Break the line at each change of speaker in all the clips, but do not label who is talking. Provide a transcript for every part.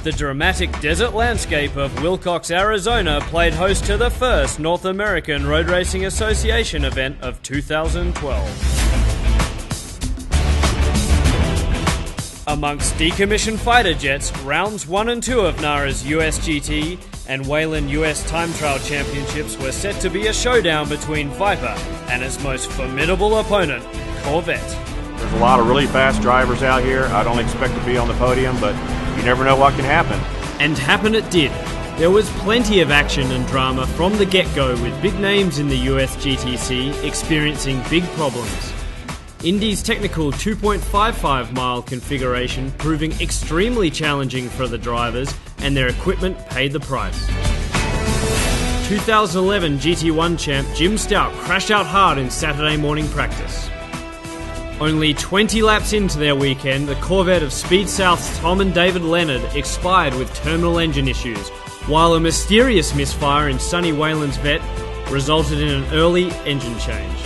The dramatic desert landscape of Willcox, Arizona played host to the first North American Road Racing Association event of 2012. Amongst decommissioned fighter jets, rounds 1 and 2 of NARRA's USGT and Whelen US TimeTrial Championships were set to be a showdown between Viper and its most formidable opponent, Corvette.
There's a lot of really fast drivers out here. I don't expect to be on the podium, but you never know what can happen.
And happen it did. There was plenty of action and drama from the get-go, with big names in the USGTC experiencing big problems. Indy's technical 2.55 mile configuration proving extremely challenging for the drivers, and their equipment paid the price. 2011 GT1 champ Jim Stout crashed out hard in Saturday morning practice. Only 20 laps into their weekend, the Corvette of Speed South's Tom and David Leonard expired with terminal engine issues, while a mysterious misfire in Sonny Whalen's Vette resulted in an early engine change.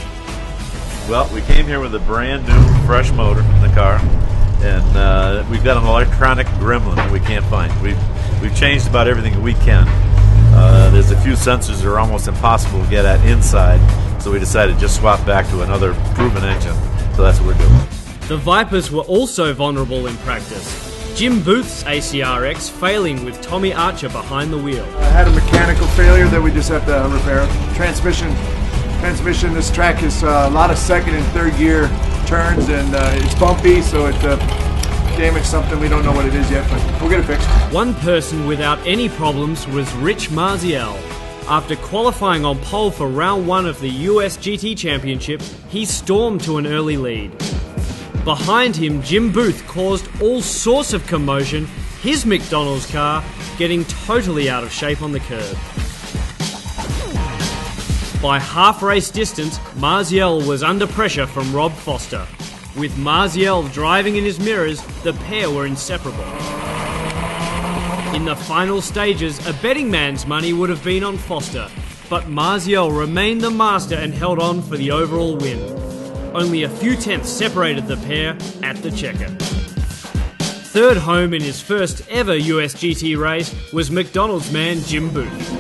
Well, we came here with a brand new, fresh motor in the car, and we've got an electronic gremlin that we can't find. We've changed about everything that we can. There's a few sensors that are almost impossible to get at inside, so we decided to just swap back to another proven engine. So that's what we're doing.
The Vipers were also vulnerable in practice. Jim Booth's ACRX failing with Tommy Archer behind the wheel.
I had a mechanical failure that we just have to repair. Transmission, this track is a lot of second and third gear turns, and it's bumpy, so it damaged something. We don't know what it is yet, but we'll get it fixed.
One person without any problems was Rich Marziel. After qualifying on pole for round 1 of the USGT Championship, he stormed to an early lead. Behind him, Jim Booth caused all sorts of commotion, his McDonald's car getting totally out of shape on the curb. By half race distance, Marziel was under pressure from Rob Foster. With Marziel driving in his mirrors, the pair were inseparable. In the final stages, a betting man's money would have been on Foster, but Marziel remained the master and held on for the overall win. Only a few tenths separated the pair at the checker. Third home in his first ever USGT race was McDonald's man Jim Booth.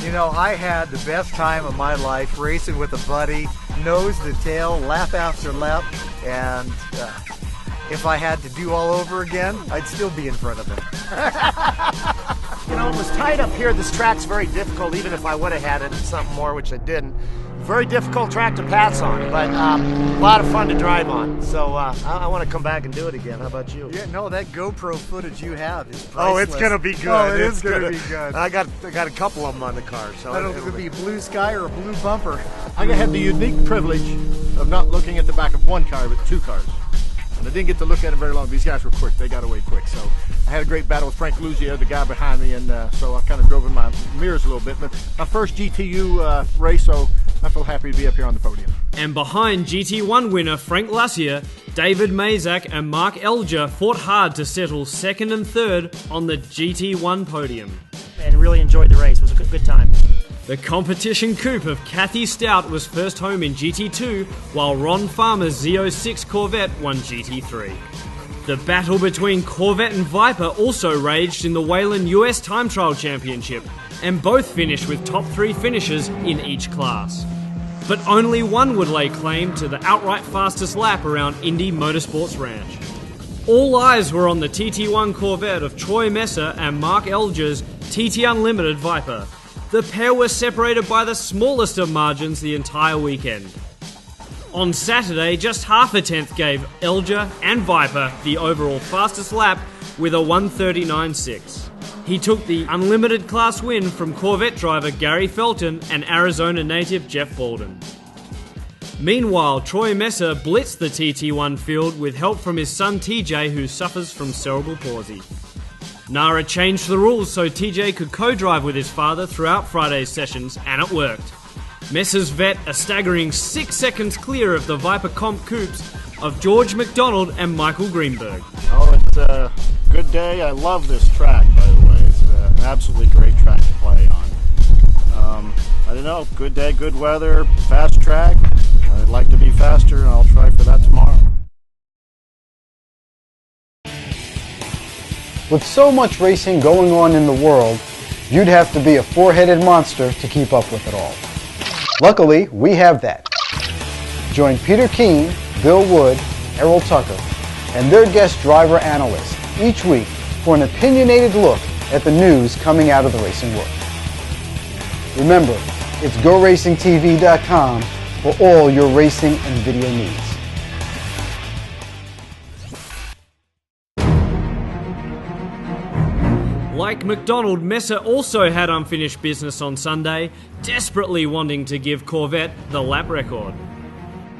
You know, I had the best time of my life racing with a buddy, nose to tail, lap after lap, and if I had to do all over again, I'd still be in front of him.
You know, it was tight up here. This track's very difficult, even if I would have had it in something more, which I didn't. Very difficult track to pass on, but a lot of fun to drive on. So I want to come back and do it again. How about you?
Yeah, no, that GoPro footage you have is priceless.
Oh, it's gonna be good.
Oh, it's gonna be good.
I got a couple of them on the car, so
I don't know if it'll be blue sky or a blue bumper.
I had the unique privilege of not looking at the back of one car, but 2 cars. And I didn't get to look at them very long. These guys were quick. They got away quick. So I had a great battle with Frank Luzier, the guy behind me, and so I kind of drove in my mirrors a little bit. But my first GTU race, so I feel happy to be up here on the podium.
And behind GT1 winner Frank Luzier, David Mazak and Mark Elger fought hard to settle second and third on the GT1 podium.
And really enjoyed the race. It was a good time.
The competition coupe of Kathy Stout was first home in GT2, while Ron Farmer's Z06 Corvette won GT3. The battle between Corvette and Viper also raged in the Whelen US Time Trial Championship, and both finished with top 3 finishes in each class. But only one would lay claim to the outright fastest lap around Inde Motorsports Ranch. All eyes were on the TT1 Corvette of Troy Messer and Mark Elger's TT Unlimited Viper. The pair were separated by the smallest of margins the entire weekend. On Saturday, just half a tenth gave Elger and Viper the overall fastest lap with a 1:39.6. He took the Unlimited class win from Corvette driver Gary Felton and Arizona native Jeff Bolden. Meanwhile, Troy Messer blitzed the TT1 field with help from his son TJ, who suffers from cerebral palsy. NARRA changed the rules so TJ could co-drive with his father throughout Friday's sessions, and it worked. Messer's Vette a staggering 6 seconds clear of the Viper Comp coupes of George McDonald and Michael Greenberg.
Oh, it's a good day. I love this track, by the way. It's an absolutely great track to play on. I don't know, good day, good weather, fast track. I'd like to be faster, and I'll try for that tomorrow.
With so much racing going on in the world, you'd have to be a four-headed monster to keep up with it all. Luckily, we have that. Join Peter Keene, Bill Wood, Errol Tucker, and their guest driver analysts each week for an opinionated look at the news coming out of the racing world. Remember, it's GoRacingTV.com for all your racing and video needs.
Like McDonald, Messer also had unfinished business on Sunday, desperately wanting to give Corvette the lap record.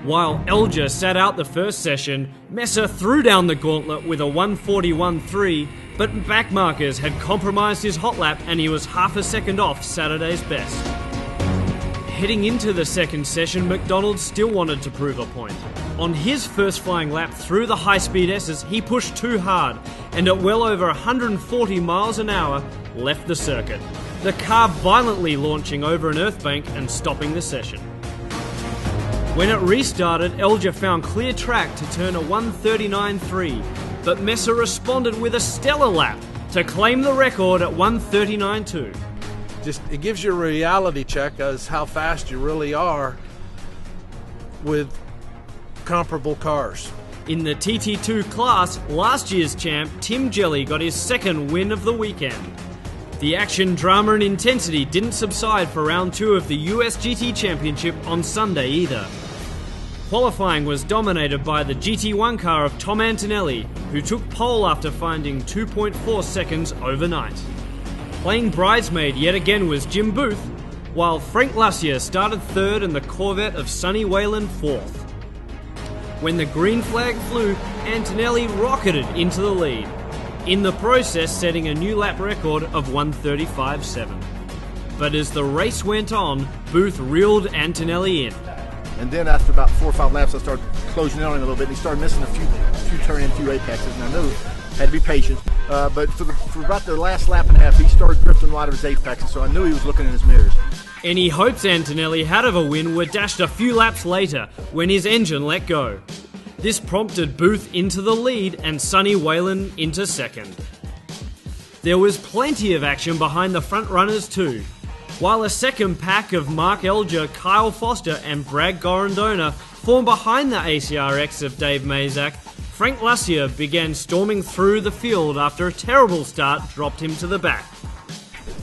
While Elger sat out the first session, Messer threw down the gauntlet with a 1:41.3, but backmarkers had compromised his hot lap and he was half a second off Saturday's best. Heading into the second session, McDonald still wanted to prove a point. On his first flying lap through the high-speed S's, he pushed too hard and at well over 140 miles an hour left the circuit, the car violently launching over an earth bank and stopping the session. When it restarted, Elger found clear track to turn a 1:39.3, but Messer responded with a stellar lap to claim the record at 1:39.2.
Just it gives you a reality check as how fast you really are with comparable cars.
In the TT2 class, last year's champ Tim Jelly got his second win of the weekend. The action, drama and intensity didn't subside for round 2 of the USGT Championship on Sunday either. Qualifying was dominated by the GT1 car of Tom Antonelli, who took pole after finding 2.4 seconds overnight. Playing bridesmaid yet again was Jim Booth, while Frank Lassier started third and the Corvette of Sonny Whelen fourth. When the green flag flew, Antonelli rocketed into the lead, in the process setting a new lap record of 1:35.7. But as the race went on, Booth reeled Antonelli in.
And then after about 4 or 5 laps, I started closing in on him a little bit, and he started missing a few turn-in, few apexes, and I knew I had to be patient. But for about the last lap and a half, he started drifting wide of his apexes, so I knew he was looking in his mirrors.
Any hopes Antonelli had of a win were dashed a few laps later when his engine let go. This prompted Booth into the lead and Sonny Whelen into second. There was plenty of action behind the front runners too. While a second pack of Mark Elger, Kyle Foster and Brad Gorondona formed behind the ACRX of Dave Mazak, Frank Lassier began storming through the field after a terrible start dropped him to the back.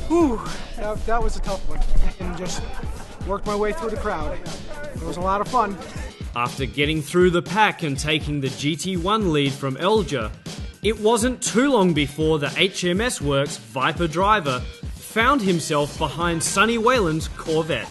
Whew, that was a tough one, and just worked my way through the crowd. It was a lot of fun.
After getting through the pack and taking the GT1 lead from Elger, it wasn't too long before the HMS Works Viper driver found himself behind Sonny Whelen's Corvette.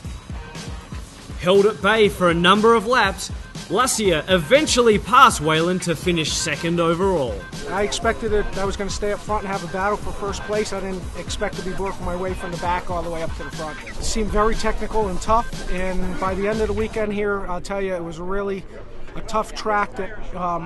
Held at bay for a number of laps, Lassier eventually passed Whelen to finish second overall.
I expected that I was going to stay up front and have a battle for first place. I didn't expect to be working my way from the back all the way up to the front. It seemed very technical and tough, and by the end of the weekend here, I'll tell you, it was really a tough track that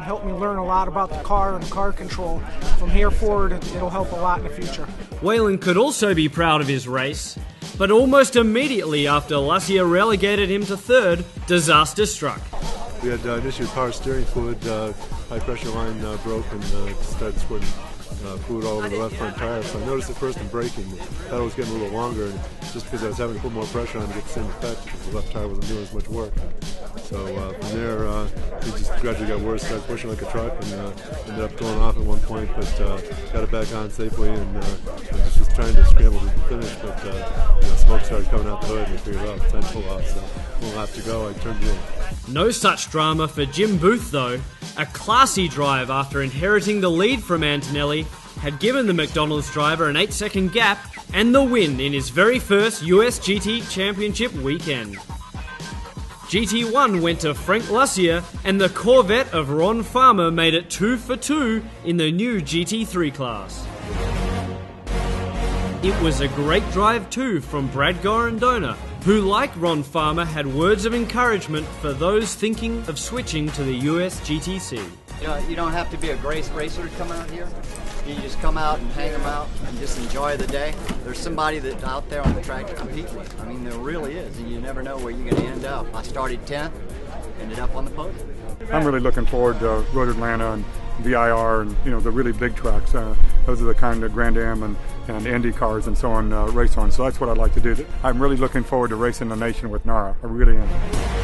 helped me learn a lot about the car and car control. From here forward, it'll help a lot in the future.
Whelen could also be proud of his race, but almost immediately after Lassier relegated him to third, disaster struck.
We had an issue with power steering fluid, high pressure line broke and started squirting fluid all over the left front tire. So I noticed at first in braking, the pedal was getting a little longer, and just because I was having to put more pressure on to get the same effect because the left tire wasn't doing as much work. So from there, it just gradually got worse, started pushing like a truck, and ended up going off at one point, but got it back on safely, and just trying to scramble to the finish, but smoke started coming out the hood, and we figured, well, it's time to pull off, so we'll have to go. I turned in.
No such drama for Jim Booth though. A classy drive after inheriting the lead from Antonelli had given the McDonald's driver an 8-second gap and the win in his very first USGT Championship weekend. GT1 went to Frank Lassier, and the Corvette of Ron Farmer made it 2 for 2 in the new GT3 class. It was a great drive too from Brad Gorondona, who like Ron Farmer had words of encouragement for those thinking of switching to the USGTC.
You don't have to be a great racer to come out here. You just come out and hang them out and just enjoy the day. There's somebody that's out there on the track to compete with. I mean, there really is, and you never know where you're going to end up. I started 10th, ended up on the podium.
I'm really looking forward to Road Atlanta, and VIR and the really big tracks. Those are the kind of Grand Am and Indy cars and so on race on. So that's what I'd like to do. I'm really looking forward to racing the nation with NARRA. I really am.